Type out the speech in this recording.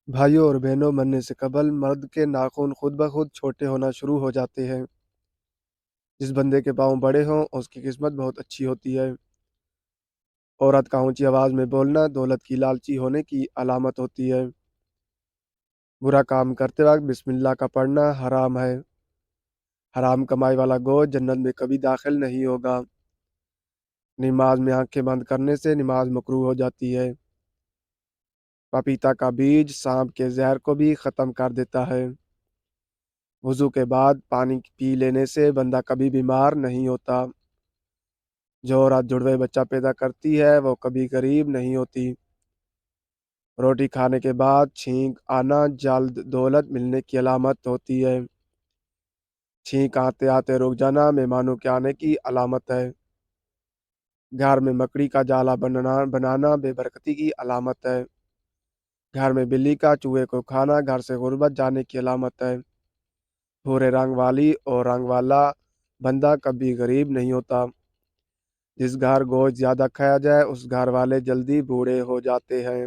بھائیوں اور بہنوں، مرنے سے قبل مرد کے ناخن خود بخود چھوٹے ہونا شروع ہو جاتے ہیں۔ جس بندے کے پاؤں بڑے ہوں اس کی قسمت بہت اچھی ہوتی ہے۔ عورت کا اونچی آواز میں بولنا دولت کی لالچی ہونے کی علامت ہوتی ہے۔ برا کام کرتے وقت بسم اللہ کا پڑھنا حرام ہے۔ حرام کمائی والا گوشت جنت میں کبھی داخل نہیں ہوگا۔ نماز میں آنکھیں بند کرنے سے نماز مکروہ ہو جاتی ہے۔ پپیتا کا بیج سانپ کے زہر کو بھی ختم کر دیتا ہے۔ وضو کے بعد پانی پی لینے سے بندہ کبھی بیمار نہیں ہوتا۔ جو عورت جڑوے بچہ پیدا کرتی ہے وہ کبھی غریب نہیں ہوتی۔ روٹی کھانے کے بعد چھینک آنا جلد دولت ملنے کی علامت ہوتی ہے۔ چھینک آتے آتے رک جانا مہمانوں کے آنے کی علامت ہے۔ گھر میں مکڑی کا جالا بنانا بے برکتی کی علامت ہے۔ گھر میں بلی کا چوہے کو کھانا گھر سے غربت جانے کی علامت ہے۔ بھورے رنگ والی اور رنگ والا بندہ کبھی غریب نہیں ہوتا۔ جس گھر گوشت زیادہ کھایا جائے اس گھر والے جلدی بوڑھے ہو جاتے ہیں۔